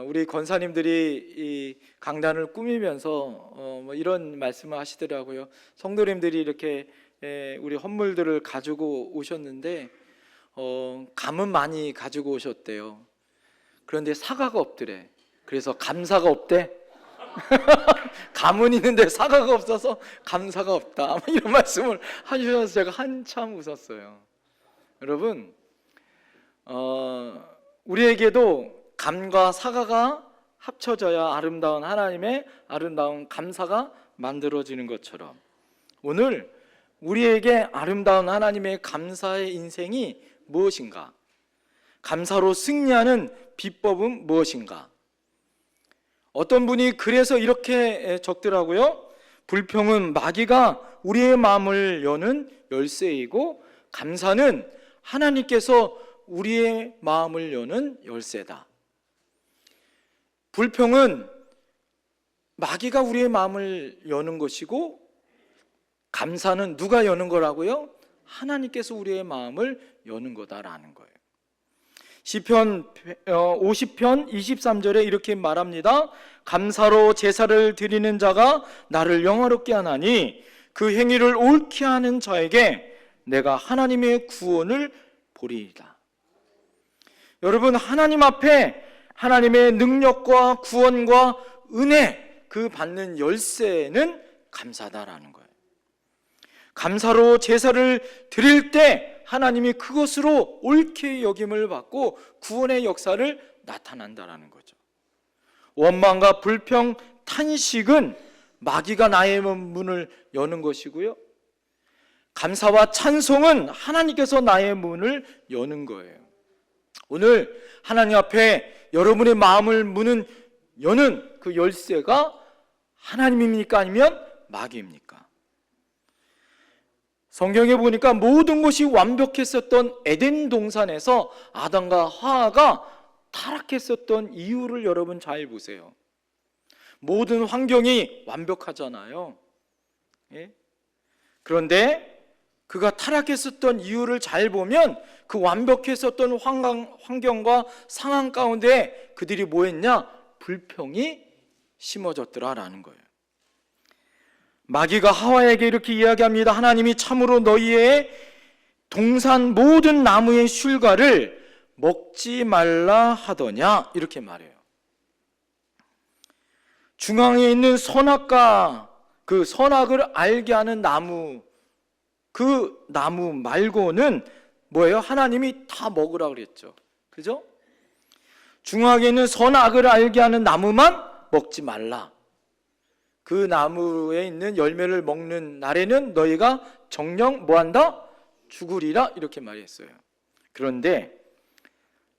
우리 권사님들이 이 강단을 꾸미면서 뭐 이런 말씀을 하시더라고요. 성도님들이 이렇게 우리 헌물들을 가지고 오셨는데 감은 많이 가지고 오셨대요. 그런데 사과가 없더래. 그래서 감사가 없대. 감은 있는데 사과가 없어서 감사가 없다, 이런 말씀을 하셔서 제가 한참 웃었어요. 여러분, 우리에게도 감과 사과가 합쳐져야 아름다운 하나님의 아름다운 감사가 만들어지는 것처럼, 오늘 우리에게 아름다운 하나님의 감사의 인생이 무엇인가? 감사로 승리하는 비법은 무엇인가? 어떤 분이 그래서 이렇게 적더라고요. 불평은 마귀가 우리의 마음을 여는 열쇠이고, 감사는 하나님께서 우리의 마음을 여는 열쇠다. 불평은 마귀가 우리의 마음을 여는 것이고, 감사는 누가 여는 거라고요? 하나님께서 우리의 마음을 여는 거다라는 거예요. 시편 50편 23절에 이렇게 말합니다. 감사로 제사를 드리는 자가 나를 영화롭게 하나니 그 행위를 옳게 하는 자에게 내가 하나님의 구원을 보리이다. 여러분, 하나님 앞에 하나님의 능력과 구원과 은혜, 그 받는 열쇠는 감사다라는 거예요. 감사로 제사를 드릴 때 하나님이 그것으로 옳게 여김을 받고 구원의 역사를 나타난다라는 거죠. 원망과 불평, 탄식은 마귀가 나의 문을 여는 것이고요, 감사와 찬송은 하나님께서 나의 문을 여는 거예요. 오늘 하나님 앞에 여러분의 마음을 여는 그 열쇠가 하나님입니까? 아니면 마귀입니까? 성경에 보니까 모든 것이 완벽했었던 에덴 동산에서 아담과 하와가 타락했었던 이유를 여러분 잘 보세요. 모든 환경이 완벽하잖아요. 예? 그런데 그가 타락했었던 이유를 잘 보면 그 완벽했었던 환경과 상황 가운데 그들이 뭐 했냐? 불평이 심어졌더라라는 거예요. 마귀가 하와에게 이렇게 이야기합니다. 하나님이 참으로 너희의 동산 모든 나무의 실과를 먹지 말라 하더냐? 이렇게 말해요. 중앙에 있는 선악과 그 선악을 알게 하는 나무, 그 나무 말고는 뭐예요? 하나님이 다 먹으라 그랬죠. 그죠? 중앙에 있는 선악을 알게 하는 나무만 먹지 말라. 그 나무에 있는 열매를 먹는 날에는 너희가 정녕 뭐한다? 죽으리라, 이렇게 말했어요. 그런데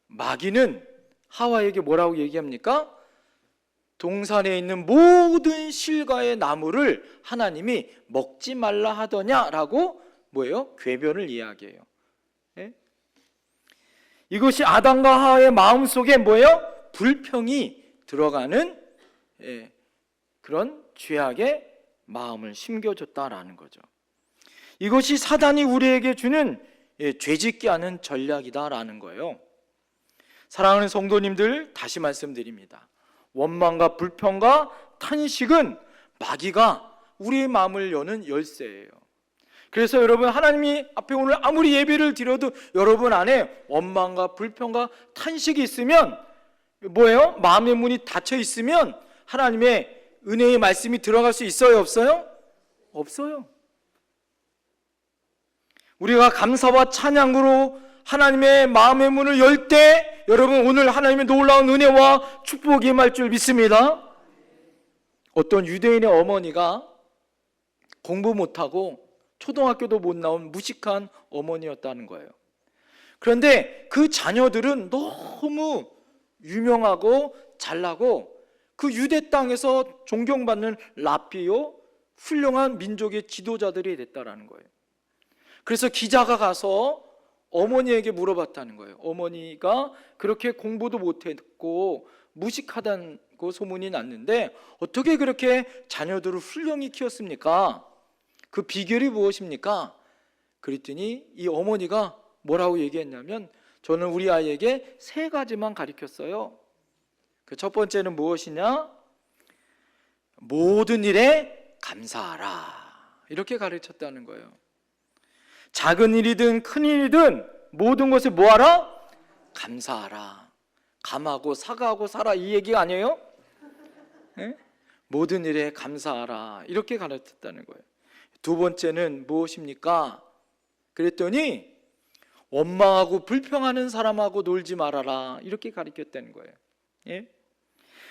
마귀는 하와에게 뭐라고 얘기합니까? 동산에 있는 모든 실과의 나무를 하나님이 먹지 말라 하더냐라고 뭐예요? 궤변을 이야기해요. 예? 이것이 아담과 하와의 마음속에 뭐예요? 불평이 들어가는 그런 죄악의 마음을 심겨줬다라는 거죠. 이것이 사단이 우리에게 주는 죄짓게 하는 전략이다라는 거예요. 사랑하는 성도님들, 다시 말씀드립니다. 원망과 불평과 탄식은 마귀가 우리의 마음을 여는 열쇠예요. 그래서 여러분, 하나님이 앞에 오늘 아무리 예배를 드려도 여러분 안에 원망과 불평과 탄식이 있으면 뭐예요? 마음의 문이 닫혀 있으면 하나님의 은혜의 말씀이 들어갈 수 있어요? 없어요? 없어요. 우리가 감사와 찬양으로 하나님의 마음의 문을 열 때 여러분, 오늘 하나님의 놀라운 은혜와 축복이 임할 줄 믿습니다. 어떤 유대인의 어머니가 공부 못하고 초등학교도 못 나온 무식한 어머니였다는 거예요. 그런데 그 자녀들은 너무 유명하고 잘나고 그 유대 땅에서 존경받는 라피요, 훌륭한 민족의 지도자들이 됐다라는 거예요. 그래서 기자가 가서 어머니에게 물어봤다는 거예요. 어머니가 그렇게 공부도 못했고 무식하다고 소문이 났는데 어떻게 그렇게 자녀들을 훌륭히 키웠습니까? 그 비결이 무엇입니까? 그랬더니 이 어머니가 뭐라고 얘기했냐면, 저는 우리 아이에게 3가지만 가르쳤어요. 그 첫 번째는 무엇이냐? 모든 일에 감사하라. 이렇게 가르쳤다는 거예요. 작은 일이든 큰 일이든 모든 것에 뭐하라? 감사하라. 감하고 사과하고 살아, 이 얘기가 아니에요? 네? 모든 일에 감사하라. 이렇게 가르쳤다는 거예요. 두 번째는 무엇입니까? 그랬더니 원망하고 불평하는 사람하고 놀지 말아라. 이렇게 가르쳤다는 거예요. 예?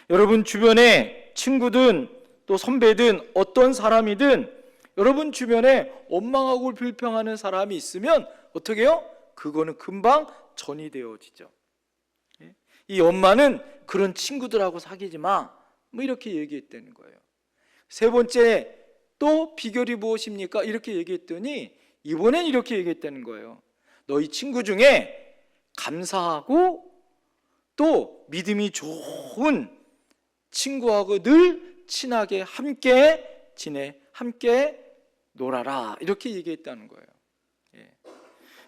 여러분 주변에 친구든 또 선배든 어떤 사람이든 여러분 주변에 원망하고 불평하는 사람이 있으면 어떻게 해요? 그거는 금방 전이 되어지죠. 예? 이 엄마는 그런 친구들하고 사귀지 마. 뭐 이렇게 얘기했다는 거예요. 세 번째 또 비결이 무엇입니까? 이렇게 얘기했더니 이번엔 이렇게 얘기했다는 거예요. 너희 친구 중에 감사하고 또 믿음이 좋은 친구하고 늘 친하게 함께 지내, 함께 놀아라. 이렇게 얘기했다는 거예요. 예.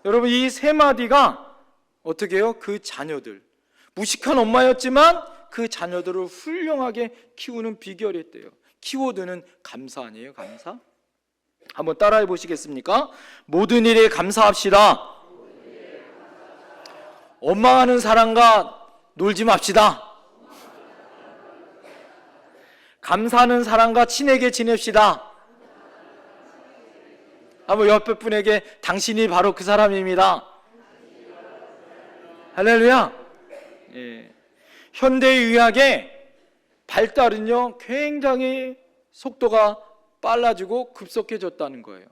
여러분 이 세 마디가 어떻게 해요? 그 자녀들, 무식한 엄마였지만 그 자녀들을 훌륭하게 키우는 비결이었대요. 키워드는 감사 아니에요? 감사? 한번 따라해 보시겠습니까? 모든 일에 감사합시다. 원망하는 사람과 놀지 맙시다. 감사하는 사람과 친하게 지냅시다. 한번 옆에 분에게 당신이 바로 그 사람입니다. 할렐루야. 예. 현대의학의 발달은요 굉장히 속도가 빨라지고 급속해졌다는 거예요.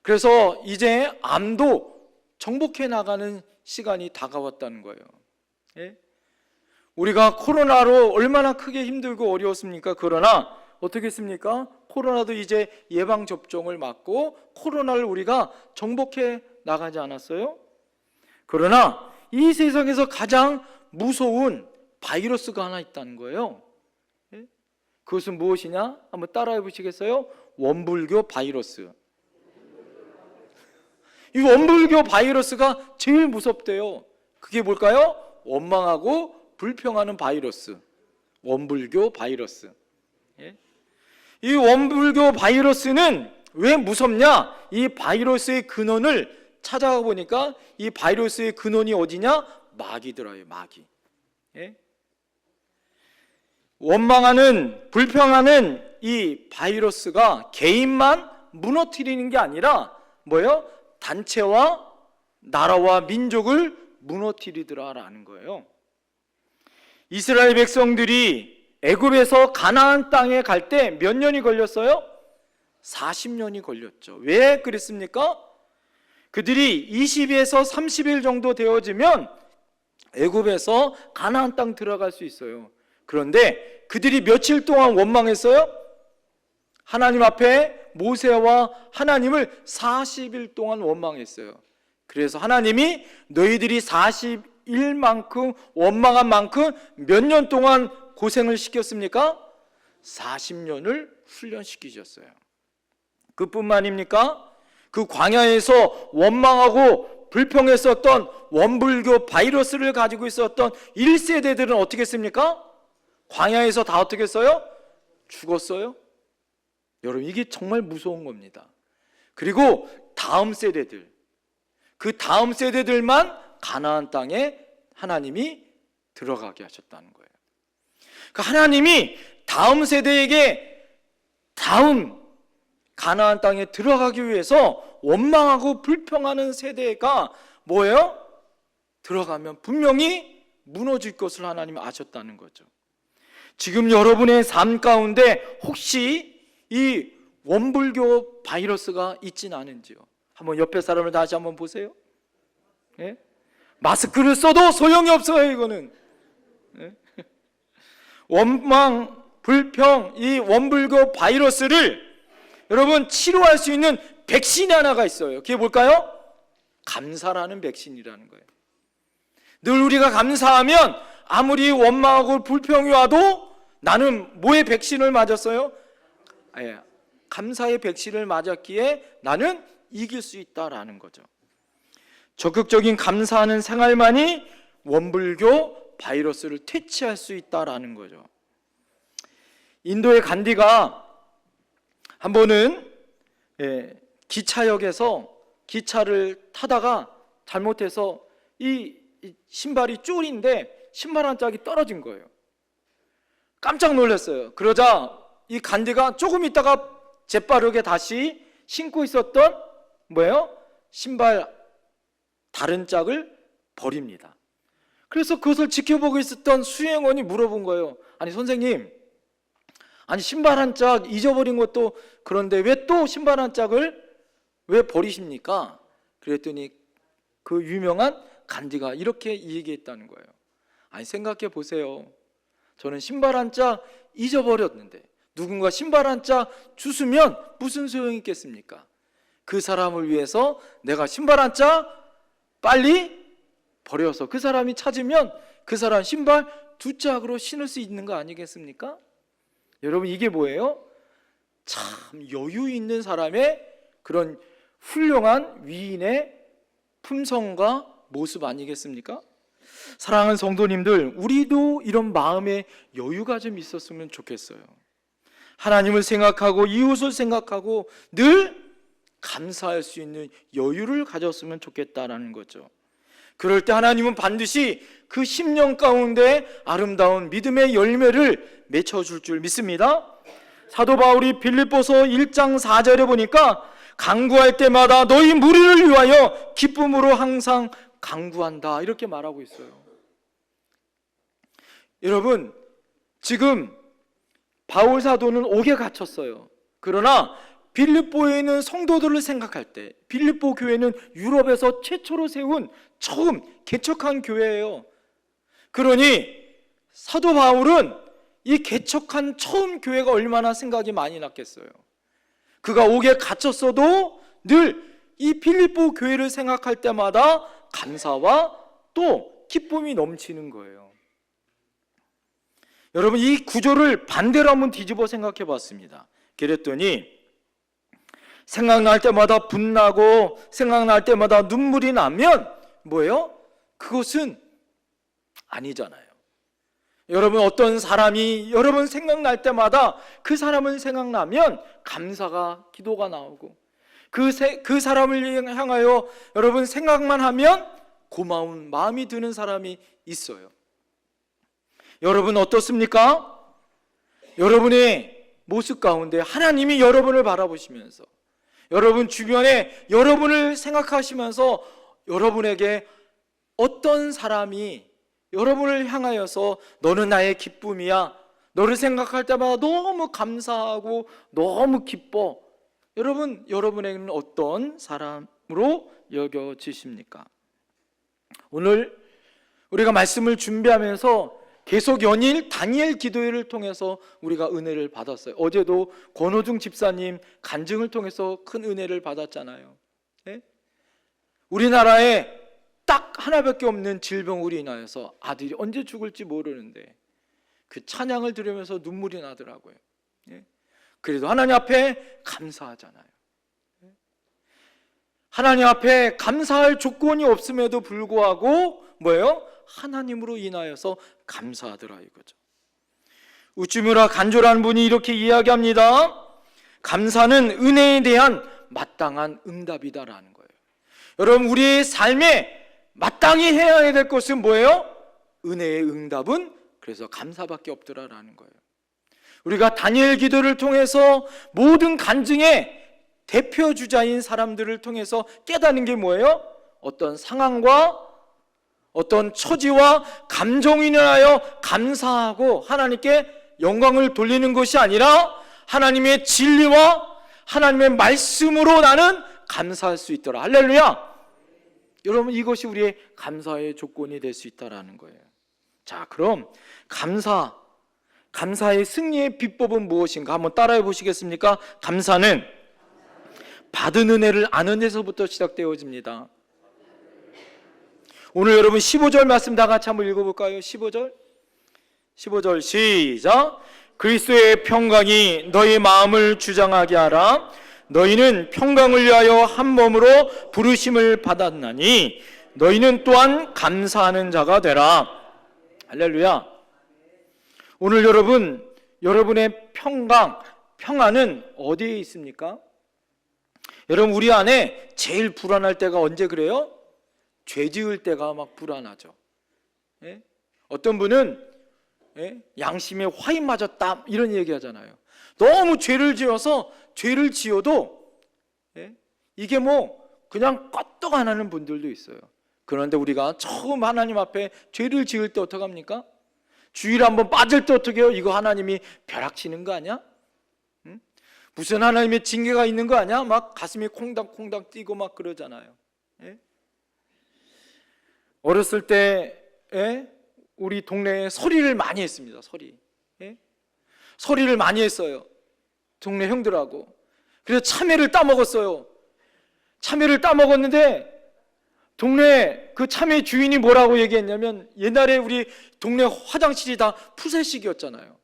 그래서 이제 암도 정복해 나가는 시간이 다가왔다는 거예요. 예? 우리가 코로나로 얼마나 크게 힘들고 어려웠습니까? 그러나 어떻게 했습니까? 코로나도 이제 예방접종을 맞고 코로나를 우리가 정복해 나가지 않았어요? 그러나 이 세상에서 가장 무서운 바이러스가 하나 있다는 거예요. 예? 그것은 무엇이냐? 한번 따라해 보시겠어요? 원불교 바이러스. 이 원불교 바이러스가 제일 무섭대요. 그게 뭘까요? 원망하고 불평하는 바이러스. 원불교 바이러스. 예? 이 원불교 바이러스는 왜 무섭냐? 이 바이러스의 근원을 찾아가 보니까 이 바이러스의 근원이 어디냐? 마귀더라요. 마귀. 예? 원망하는 불평하는 이 바이러스가 개인만 무너뜨리는 게 아니라 뭐예요? 단체와 나라와 민족을 무너뜨리더라라는 거예요. 이스라엘 백성들이 애굽에서 가나안 땅에 갈 때 몇 년이 걸렸어요? 40년이 걸렸죠. 왜 그랬습니까? 그들이 20에서 30일 정도 되어지면 애굽에서 가나안 땅 들어갈 수 있어요. 그런데 그들이 며칠 동안 원망했어요? 하나님 앞에 모세와 하나님을 40일 동안 원망했어요. 그래서 하나님이 너희들이 40일만큼 원망한 만큼 몇 년 동안 고생을 시켰습니까? 40년을 훈련시키셨어요. 그뿐만입니까? 그 광야에서 원망하고 불평했었던 원불교 바이러스를 가지고 있었던 1세대들은 어떻게 했습니까? 광야에서 다 어떻게 했어요? 죽었어요. 여러분 이게 정말 무서운 겁니다. 그리고 다음 세대들, 그 다음 세대들만 가나안 땅에 하나님이 들어가게 하셨다는 거예요. 그 하나님이 다음 세대에게 다음 가나안 땅에 들어가기 위해서 원망하고 불평하는 세대가 뭐예요? 들어가면 분명히 무너질 것을 하나님이 아셨다는 거죠. 지금 여러분의 삶 가운데 혹시 이 원불교 바이러스가 있진 않은지요? 한번 옆에 사람을 다시 한번 보세요. 예? 마스크를 써도 소용이 없어요. 이거는 예? 원망, 불평, 이 원불교 바이러스를 여러분 치료할 수 있는 백신이 하나가 있어요. 그게 뭘까요? 감사라는 백신이라는 거예요. 늘 우리가 감사하면 아무리 원망하고 불평이 와도 나는 뭐의 백신을 맞았어요? 감사의 백신을 맞았기에 나는 이길 수 있다라는 거죠. 적극적인 감사하는 생활만이 원불교 바이러스를 퇴치할 수 있다라는 거죠. 인도의 간디가 한 번은 기차역에서 기차를 타다가 잘못해서 이 신발이 쫄인데 신발 한 짝이 떨어진 거예요. 깜짝 놀랐어요. 그러자 이 간디가 조금 있다가 재빠르게 다시 신고 있었던 신발 다른 짝을 버립니다. 그래서 그것을 지켜보고 있었던 수행원이 물어본 거예요. 아니 선생님, 아니 신발 한 짝 잊어버린 것도 그런데 왜 또 신발 한 짝을 왜 버리십니까? 그랬더니 그 유명한 간디가 이렇게 얘기했다는 거예요. 아니 생각해 보세요. 저는 신발 한 짝 잊어버렸는데 누군가 신발 한 짝 주스면 무슨 소용이 있겠습니까? 그 사람을 위해서 내가 신발 한 짝 빨리 버려서 그 사람이 찾으면 그 사람 신발 두 짝으로 신을 수 있는 거 아니겠습니까? 여러분 이게 뭐예요? 참 여유 있는 사람의 그런 훌륭한 위인의 품성과 모습 아니겠습니까? 사랑하는 성도님들, 우리도 이런 마음의 여유가 좀 있었으면 좋겠어요. 하나님을 생각하고 이웃을 생각하고 늘 감사할 수 있는 여유를 가졌으면 좋겠다라는 거죠. 그럴 때 하나님은 반드시 그 심령 가운데 아름다운 믿음의 열매를 맺혀줄 줄 믿습니다. 사도 바울이 빌립보서 1장 4절에 보니까 간구할 때마다 너희 무리를 위하여 기쁨으로 항상 간구한다 이렇게 말하고 있어요. 여러분 지금 바울 사도는 옥에 갇혔어요. 그러나 빌립보에 있는 성도들을 생각할 때 빌립보 교회는 유럽에서 최초로 세운 처음 개척한 교회예요. 그러니 사도 바울은 이 개척한 처음 교회가 얼마나 생각이 많이 났겠어요. 그가 옥에 갇혔어도 늘 이 빌립보 교회를 생각할 때마다 감사와 또 기쁨이 넘치는 거예요. 여러분 이 구조를 반대로 한번 뒤집어 생각해 봤습니다. 그랬더니 생각날 때마다 분나고 생각날 때마다 눈물이 나면 뭐예요? 그것은 아니잖아요. 여러분 어떤 사람이 여러분 생각날 때마다 그 사람을 생각나면 감사가 기도가 나오고 그 사람을 향하여 여러분 생각만 하면 고마운 마음이 드는 사람이 있어요. 여러분 어떻습니까? 여러분의 모습 가운데 하나님이 여러분을 바라보시면서 여러분 주변에 여러분을 생각하시면서 여러분에게 어떤 사람이 여러분을 향하여서 너는 나의 기쁨이야, 너를 생각할 때마다 너무 감사하고 너무 기뻐, 여러분 여러분에게는 어떤 사람으로 여겨지십니까? 오늘 우리가 말씀을 준비하면서 계속 연일 다니엘 기도회를 통해서 우리가 은혜를 받았어요. 어제도 권호중 집사님 간증을 통해서 큰 은혜를 받았잖아요. 네? 우리나라에 딱 하나밖에 없는 질병으로 인하여서 아들이 언제 죽을지 모르는데 그 찬양을 들으면서 눈물이 나더라고요. 네? 그래도 하나님 앞에 감사하잖아요. 네? 하나님 앞에 감사할 조건이 없음에도 불구하고 뭐예요? 하나님으로 인하여서 감사하더라 이거죠. 우찌무라 간조라는 분이 이렇게 이야기합니다. 감사는 은혜에 대한 마땅한 응답이다라는 거예요. 여러분 우리의 삶에 마땅히 해야 될 것은 뭐예요? 은혜의 응답은 그래서 감사밖에 없더라라는 거예요. 우리가 다니엘 기도를 통해서 모든 간증의 대표 주자인 사람들을 통해서 깨닫는 게 뭐예요? 어떤 상황과 어떤 처지와 감정이 인하여 감사하고 하나님께 영광을 돌리는 것이 아니라 하나님의 진리와 하나님의 말씀으로 나는 감사할 수 있더라. 할렐루야. 여러분 이것이 우리의 감사의 조건이 될 수 있다라는 거예요. 자, 그럼 감사의 승리의 비법은 무엇인가 한번 따라해 보시겠습니까? 감사는 받은 은혜를 아는 데서부터 시작되어집니다. 오늘 여러분 15절 말씀 다 같이 한번 읽어볼까요? 15절 시작. 그리스도의 평강이 너희 마음을 주장하게 하라. 너희는 평강을 위하여 한 몸으로 부르심을 받았나니 너희는 또한 감사하는 자가 되라. 할렐루야. 오늘 여러분의 평안은 어디에 있습니까? 여러분, 우리 안에 제일 불안할 때가 언제 그래요? 죄 지을 때가 막 불안하죠. 예? 어떤 분은 양심에 화인 맞았다 이런 얘기 하잖아요. 너무 죄를 지어도 이게 뭐 그냥 껐떡 안 하는 분들도 있어요. 그런데 우리가 처음 하나님 앞에 죄를 지을 때 어떡합니까? 주일 한번 빠질 때 어떻게 해요? 이거 하나님이 벼락치는 거 아니야? 응? 무슨 하나님의 징계가 있는 거 아니야? 막 가슴이 콩닥콩닥 뛰고 막 그러잖아요. 예? 어렸을 때 우리 동네에 서리를 많이 했습니다. 서리를 많이 했어요. 동네 형들하고. 그래서 참외를 따먹었어요. 참외를 따먹었는데 동네 그 참외 주인이 뭐라고 얘기했냐면, 옛날에 우리 동네 화장실이 다 푸세식이었잖아요.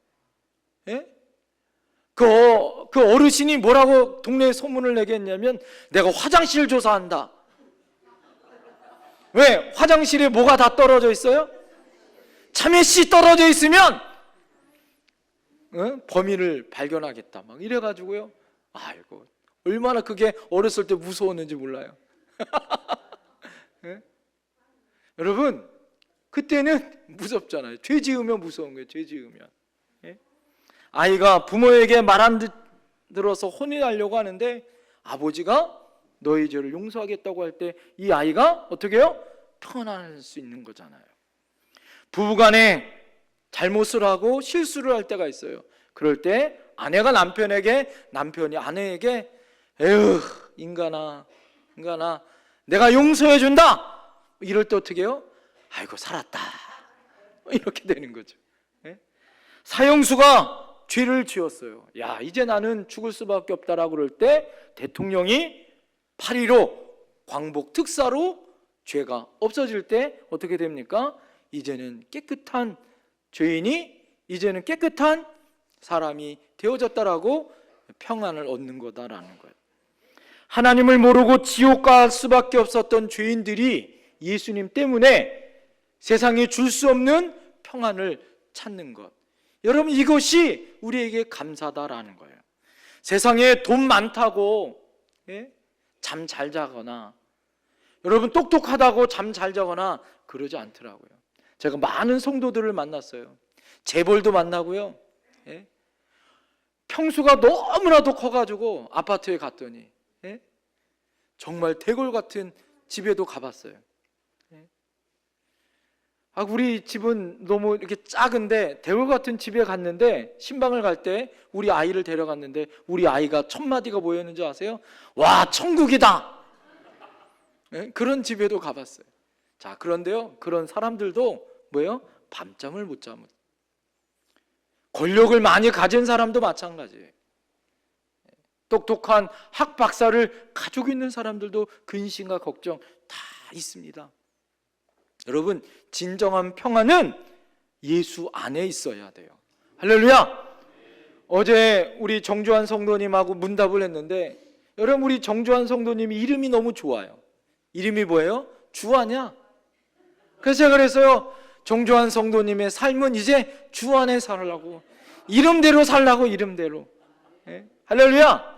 그 어르신이 뭐라고 동네에 소문을 내게 했냐면, 내가 화장실 조사한다. 왜? 화장실에 뭐가 다 떨어져 있어요? 참외씨 떨어져 있으면 범인을 발견하겠다 막 이래가지고요. 아이고, 얼마나 그게 어렸을 때 무서웠는지 몰라요. 여러분, 그때는 무섭잖아요. 죄 지으면 무서운 거예요. 죄 지으면. 아이가 부모에게 말 안 들어서 혼이 나려고 하는데 아버지가 너희 죄를 용서하겠다고 할 때 이 아이가 어떻게 해요? 평안할 수 있는 거잖아요. 부부간에 잘못을 하고 실수를 할 때가 있어요. 그럴 때 아내가 남편에게, 남편이 아내에게 에휴 인간아 내가 용서해 준다 이럴 때 어떻게 해요? 아이고 살았다 이렇게 되는 거죠. 사형수가 죄를 지었어요. 야, 이제 나는 죽을 수밖에 없다라고 그럴 때 대통령이 8.15 광복 특사로 죄가 없어질 때 어떻게 됩니까? 이제는 깨끗한 죄인이 이제는 깨끗한 사람이 되어졌다라고 평안을 얻는 거다라는 거예요. 하나님을 모르고 지옥 갈 수밖에 없었던 죄인들이 예수님 때문에 세상에 줄 수 없는 평안을 찾는 것. 여러분, 이것이 우리에게 감사다라는 거예요. 세상에 돈 많다고 잠 잘 자거나, 여러분 똑똑하다고 잠 잘 자거나 그러지 않더라고요. 제가 많은 성도들을 만났어요. 재벌도 만나고요. 평수가 너무나도 커가지고 아파트에 갔더니 정말 대골 같은 집에도 가봤어요. 우리 집은 너무 이렇게 작은데 대골 같은 집에 갔는데, 신방을 갈 때 우리 아이를 데려갔는데 우리 아이가 첫 마디가 뭐였는지 아세요? 와, 천국이다. 그런 집에도 가봤어요. 자, 그런데요, 그런 사람들도 뭐예요? 밤잠을 못 자면, 권력을 많이 가진 사람도 마찬가지예요. 똑똑한 학박사를 가지고 있는 사람들도 근심과 걱정 다 있습니다. 여러분, 진정한 평안은 예수 안에 있어야 돼요. 할렐루야. 어제 우리 정주환 성도님하고 문답을 했는데, 여러분, 우리 정주환 성도님이 이름이 너무 좋아요. 이름이 뭐예요? 주 아냐? 그래서 제가 그랬어요. 정주환 성도님의 삶은 이제 주 안에 살라고, 이름대로 살라고, 이름대로. 할렐루야.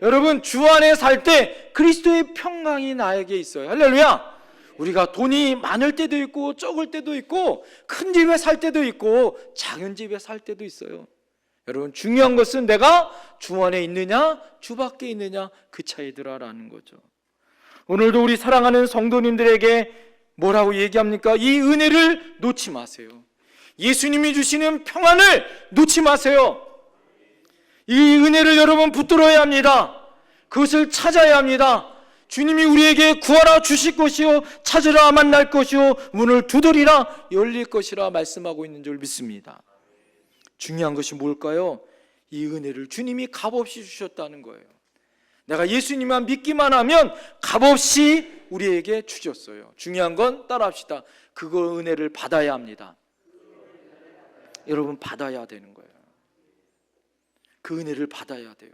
여러분, 주 안에 살 때 그리스도의 평강이 나에게 있어요. 할렐루야. 우리가 돈이 많을 때도 있고 적을 때도 있고, 큰 집에 살 때도 있고 작은 집에 살 때도 있어요. 여러분, 중요한 것은 내가 주 안에 있느냐 주 밖에 있느냐, 그 차이더라라는 거죠. 오늘도 우리 사랑하는 성도님들에게 뭐라고 얘기합니까? 이 은혜를 놓지 마세요. 예수님이 주시는 평안을 놓지 마세요. 이 은혜를 여러분 붙들어야 합니다. 그것을 찾아야 합니다. 주님이 우리에게 구하라 주실 것이요, 찾으라 만날 것이요, 문을 두드리라 열릴 것이라 말씀하고 있는 줄 믿습니다. 중요한 것이 뭘까요? 이 은혜를 주님이 값없이 주셨다는 거예요. 내가 예수님만 믿기만 하면 값없이 우리에게 주셨어요. 중요한 건 따라합시다. 그거 은혜를 받아야 합니다. 여러분, 받아야 되는 거예요. 그 은혜를 받아야 돼요.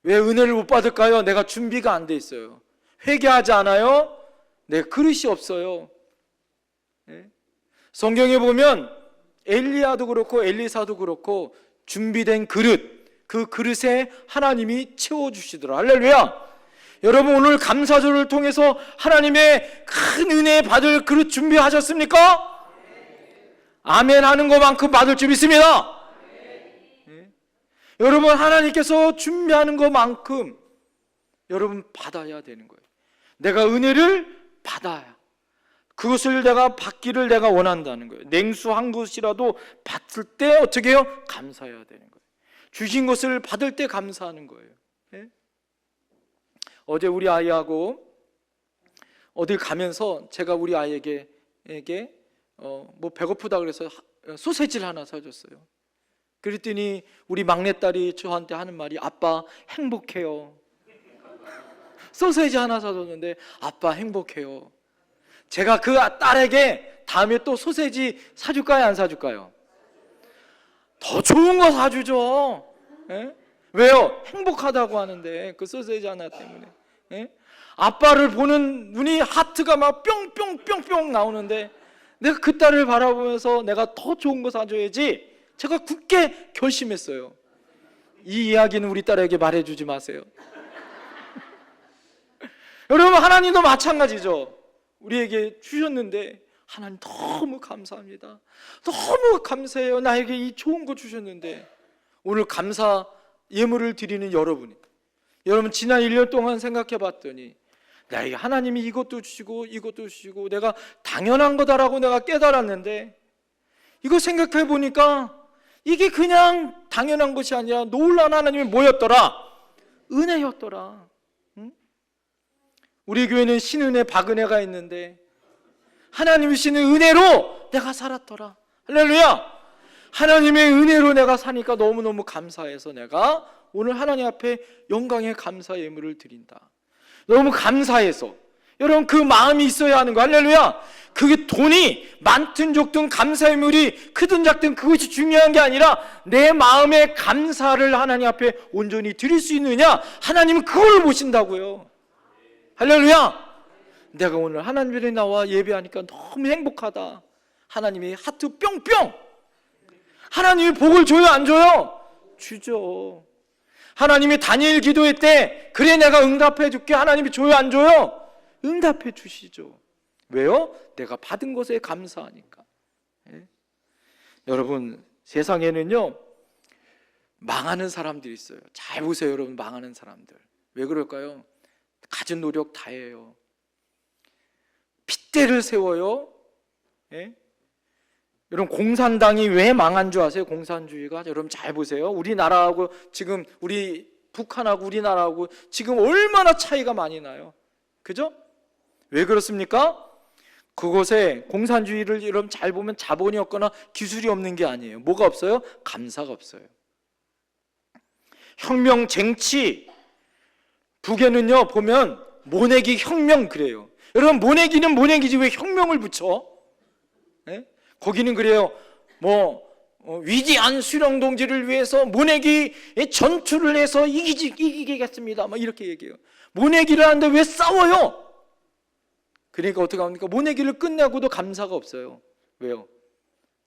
왜 은혜를 못 받을까요? 내가 준비가 안 돼 있어요. 회개하지 않아요? 내 그릇이 없어요. 성경에 보면 엘리야도 그렇고 엘리사도 그렇고 준비된 그릇, 그 그릇에 하나님이 채워주시더라. 할렐루야. 여러분, 오늘 감사절을 통해서 하나님의 큰 은혜 받을 그릇 준비하셨습니까? 아멘 하는 것만큼 받을 줄 믿습니다. 여러분, 하나님께서 준비하는 것만큼 여러분 받아야 되는 거예요. 내가 은혜를 받아야, 그것을 내가 받기를 내가 원한다는 거예요. 냉수 한 그릇이라도 받을 때 어떻게 해요? 감사해야 되는 거예요. 주신 것을 받을 때 감사하는 거예요. 예? 어제 우리 아이하고 어딜 가면서 제가 우리 아이에게 뭐 배고프다 그래서 소세지를 하나 사줬어요. 그랬더니 우리 막내딸이 저한테 하는 말이, 아빠 행복해요. 소세지 하나 사줬는데 아빠 행복해요. 제가 그 딸에게 다음에 또 소세지 사줄까요, 안 사줄까요? 더 좋은 거 사주죠. 예? 왜요? 행복하다고 하는데, 그 소세지 하나 때문에. 예? 아빠를 보는 눈이 하트가 막 뿅뿅뿅뿅 나오는데, 내가 그 딸을 바라보면서 내가 더 좋은 거 사줘야지, 제가 굳게 결심했어요. 이 이야기는 우리 딸에게 말해주지 마세요. 여러분, 하나님도 마찬가지죠. 우리에게 주셨는데 하나님 너무 감사합니다. 너무 감사해요. 나에게 이 좋은 거 주셨는데. 오늘 감사 예물을 드리는 여러분 지난 1년 동안 생각해 봤더니 나에게 하나님이 이것도 주시고 이것도 주시고 내가 당연한 거다라고 내가 깨달았는데, 이거 생각해 보니까 이게 그냥 당연한 것이 아니라 놀라운 하나님의 뭐였더라? 은혜였더라. 응? 우리 교회는 신은혜 박은혜가 있는데 하나님이 주시는 은혜로 내가 살았더라. 할렐루야. 하나님의 은혜로 내가 사니까 너무너무 감사해서 내가 오늘 하나님 앞에 영광의 감사 예물을 드린다. 너무 감사해서. 여러분, 그 마음이 있어야 하는 거. 할렐루야. 그게 돈이 많든 적든 감사 예물이 크든 작든 그것이 중요한 게 아니라 내 마음의 감사를 하나님 앞에 온전히 드릴 수 있느냐, 하나님은 그걸 보신다고요. 할렐루야. 내가 오늘 하나님 앞에 나와 예배하니까 너무 행복하다. 하나님이 하트 뿅뿅. 하나님이 복을 줘요, 안 줘요? 주죠. 하나님이 다니엘 기도회 때 그래 내가 응답해 줄게, 하나님이 줘요, 안 줘요? 응답해 주시죠. 왜요? 내가 받은 것에 감사하니까. 예? 여러분, 세상에는요 망하는 사람들이 있어요. 잘 보세요, 여러분. 망하는 사람들 왜 그럴까요? 가진 노력 다 해요. 핏대를 세워요. 예? 여러분, 공산당이 왜 망한 줄 아세요? 공산주의가. 여러분 잘 보세요. 우리나라하고 지금 우리 북한하고 우리나라하고 지금 얼마나 차이가 많이 나요. 그죠? 왜 그렇습니까? 그곳에 공산주의를 여러분 잘 보면 자본이 없거나 기술이 없는 게 아니에요. 뭐가 없어요? 감사가 없어요. 혁명 쟁취, 북에는요 보면 모내기 혁명 그래요. 여러분, 모내기는 모내기지 왜 혁명을 붙여? 네? 거기는 그래요. 위대한 수령동지를 위해서 모내기 전투를 해서 이기겠습니다. 막 이렇게 얘기해요. 모내기를 하는데 왜 싸워요? 그러니까 어떻게 합니까? 모내기를 끝내고도 감사가 없어요. 왜요?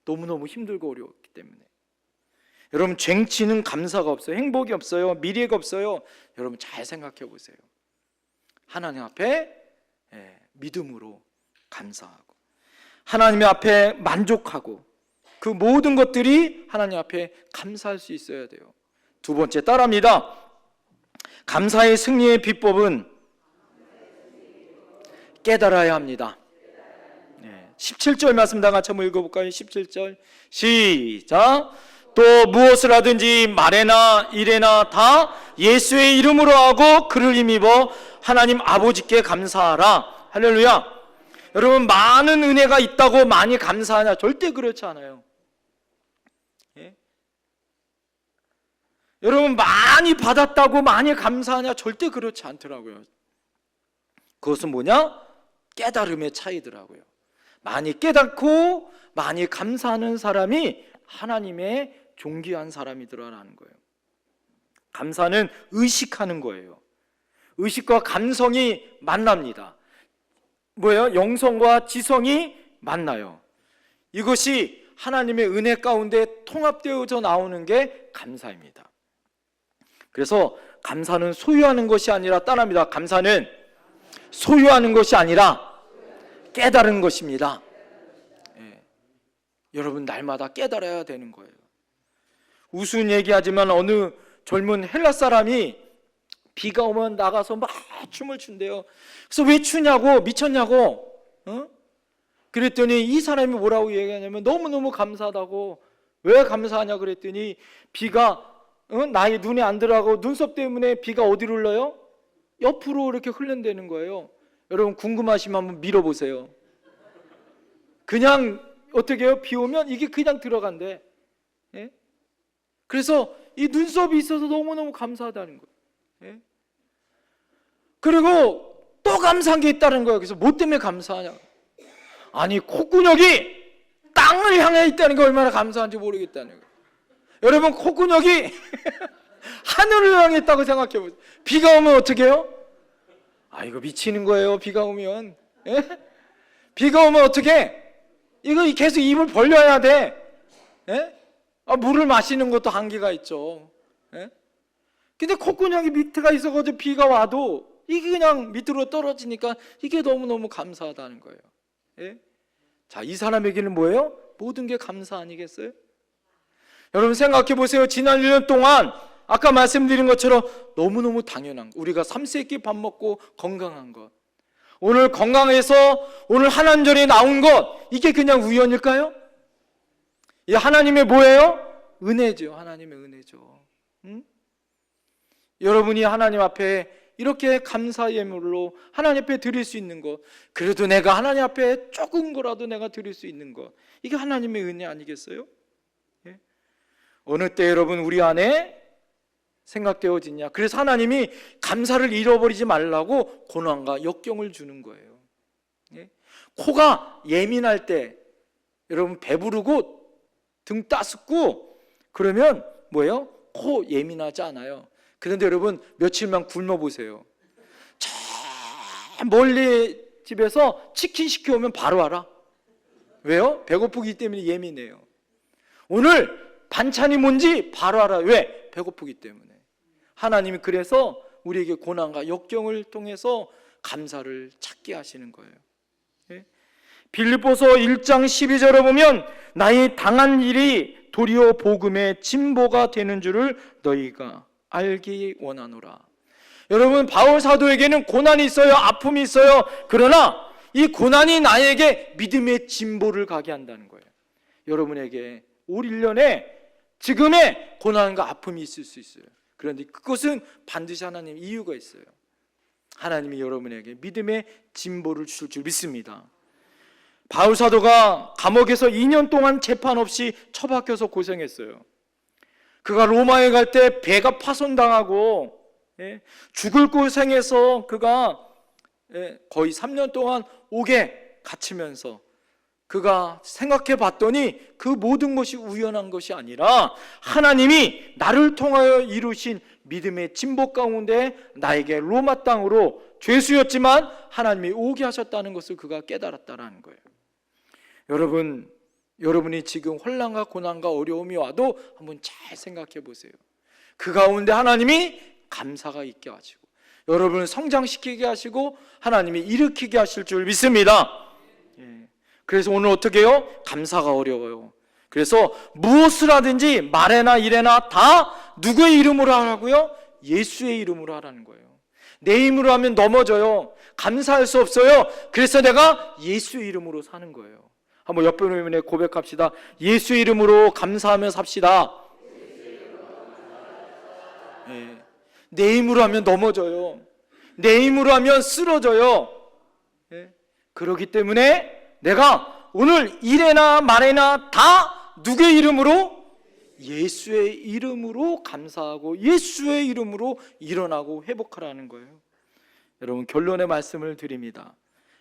너무너무 힘들고 어려웠기 때문에. 여러분, 쟁취는 감사가 없어요. 행복이 없어요. 미래가 없어요. 여러분 잘 생각해 보세요. 하나님 앞에 믿음으로 감사하고 하나님 앞에 만족하고 그 모든 것들이 하나님 앞에 감사할 수 있어야 돼요. 두 번째, 따라합니다. 감사의 승리의 비법은 깨달아야 합니다. 17절 말씀 다 같이 한번 읽어볼까요? 17절 시작. 또 무엇을 하든지 말에나 일에나 다 예수의 이름으로 하고 그를 힘입어 하나님 아버지께 감사하라. 할렐루야. 여러분, 많은 은혜가 있다고 많이 감사하냐? 절대 그렇지 않아요. 예? 여러분, 많이 받았다고 많이 감사하냐? 절대 그렇지 않더라고요. 그것은 뭐냐? 깨달음의 차이더라고요. 많이 깨닫고 많이 감사하는 사람이 하나님의 존귀한 사람이더라라는 거예요. 감사는 의식하는 거예요. 의식과 감성이 만납니다. 뭐예요? 영성과 지성이 만나요. 이것이 하나님의 은혜 가운데 통합되어져 나오는 게 감사입니다. 그래서 감사는 소유하는 것이 아니라 따라합니다. 감사는 소유하는 것이 아니라 깨달은 것입니다. 예. 여러분 날마다 깨달아야 되는 거예요. 우스운 얘기하지만 어느 젊은 헬라 사람이 비가 오면 나가서 막 춤을 춘대요. 그래서 왜 추냐고, 미쳤냐고, 그랬더니 이 사람이 뭐라고 얘기하냐면 너무너무 감사하다고. 왜 감사하냐 그랬더니 비가 나의 눈에 안 들어가고 눈썹 때문에 비가 어디로 흘러요? 옆으로 이렇게 흐른다는 거예요. 여러분 궁금하시면 한번 밀어보세요. 그냥 어떻게 해요? 비 오면 이게 그냥 들어간대. 예? 그래서 이 눈썹이 있어서 너무너무 감사하다는 거예요. 예? 그리고 또 감사한 게 있다는 거예요. 그래서 뭐 때문에 감사하냐? 아니 콧구녕이 땅을 향해 있다는 게 얼마나 감사한지 모르겠다는 거예요. 여러분 콧구녕이 하늘을 향해 있다고 생각해 보세요. 비가 오면 어떻게 해요? 아 이거 미치는 거예요. 비가 오면. 예? 비가 오면 어떻게 해? 이거 계속 입을 벌려야 돼. 예? 물을 마시는 것도 한계가 있죠. 예? 근데 콧구녕이 밑에가 있어가지고 비가 와도 이게 그냥 밑으로 떨어지니까 이게 너무너무 감사하다는 거예요. 예? 자, 이 사람에게는 뭐예요? 모든 게 감사 아니겠어요? 여러분 생각해 보세요. 지난 1년 동안 아까 말씀드린 것처럼 너무너무 당연한 거. 우리가 3세끼 밥 먹고 건강한 것, 오늘 건강해서 오늘 한안절이 나온 것, 이게 그냥 우연일까요? 이 하나님의 뭐예요? 은혜죠. 하나님의 은혜죠. 여러분이 하나님 앞에 이렇게 감사 예물로 하나님 앞에 드릴 수 있는 것, 그래도 내가 하나님 앞에 조금 거라도 내가 드릴 수 있는 것, 이게 하나님의 은혜 아니겠어요? 예? 어느 때 여러분 우리 안에 생각되어지냐? 그래서 하나님이 감사를 잃어버리지 말라고 고난과 역경을 주는 거예요. 예? 코가 예민할 때 여러분 배부르고 등 따숩고 그러면 뭐예요? 코 예민하지 않아요. 그런데 여러분 며칠만 굶어 보세요. 저 멀리 집에서 치킨 시켜오면 바로 알아. 왜요? 배고프기 때문에 예민해요. 오늘 반찬이 뭔지 바로 알아. 왜? 배고프기 때문에. 하나님이 그래서 우리에게 고난과 역경을 통해서 감사를 찾게 하시는 거예요. 예? 빌립보서 1장 12절에 보면 나의 당한 일이 도리어 복음의 진보가 되는 줄을 너희가 알기 원하노라. 여러분 바울 사도에게는 고난이 있어요. 아픔이 있어요. 그러나 이 고난이 나에게 믿음의 진보를 가게 한다는 거예요. 여러분에게 올 1년에 지금의 고난과 아픔이 있을 수 있어요. 그런데 그것은 반드시 하나님 이유가 있어요. 하나님이 여러분에게 믿음의 진보를 주실 줄 믿습니다. 바울 사도가 감옥에서 2년 동안 재판 없이 처박혀서 고생했어요. 그가 로마에 갈 때 배가 파손당하고 죽을 고생해서 그가 거의 3년 동안 옥에 갇히면서 그가 생각해 봤더니 그 모든 것이 우연한 것이 아니라 하나님이 나를 통하여 이루신 믿음의 진보 가운데 나에게 로마 땅으로 죄수였지만 하나님이 오게 하셨다는 것을 그가 깨달았다는 거예요. 여러분이 지금 혼란과 고난과 어려움이 와도 한번 잘 생각해 보세요. 그 가운데 하나님이 감사가 있게 하시고 여러분을 성장시키게 하시고 하나님이 일으키게 하실 줄 믿습니다. 그래서 오늘 어떻게 해요? 감사가 어려워요. 그래서 무엇을 하든지 말에나 일에나 다 누구의 이름으로 하라고요? 예수의 이름으로 하라는 거예요. 내 힘으로 하면 넘어져요. 감사할 수 없어요. 그래서 내가 예수의 이름으로 사는 거예요. 한번 옆에 분에 고백합시다. 예수의 이름으로 감사하며 삽시다. 네. 내 힘으로 하면 넘어져요. 내 힘으로 하면 쓰러져요. 네. 그렇기 때문에 내가 오늘 일에나 말에나 다 누구의 이름으로? 예수의 이름으로 감사하고 예수의 이름으로 일어나고 회복하라는 거예요. 여러분 결론의 말씀을 드립니다.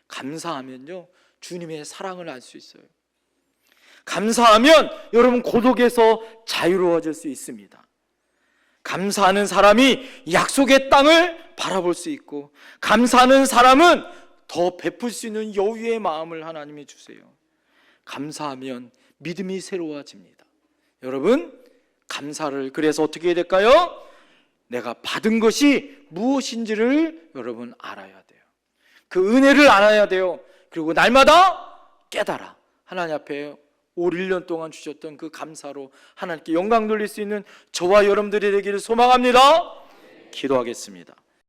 감사하면요 주님의 사랑을 알 수 있어요. 감사하면 여러분 고독에서 자유로워질 수 있습니다. 감사하는 사람이 약속의 땅을 바라볼 수 있고 감사하는 사람은 더 베풀 수 있는 여유의 마음을 하나님이 주세요. 감사하면 믿음이 새로워집니다. 여러분, 감사를 그래서 어떻게 해야 될까요? 내가 받은 것이 무엇인지를 여러분 알아야 돼요. 그 은혜를 알아야 돼요. 그리고 날마다 깨달아 하나님 앞에 올 1년 동안 주셨던 그 감사로 하나님께 영광 돌릴 수 있는 저와 여러분들이 되기를 소망합니다. 기도하겠습니다.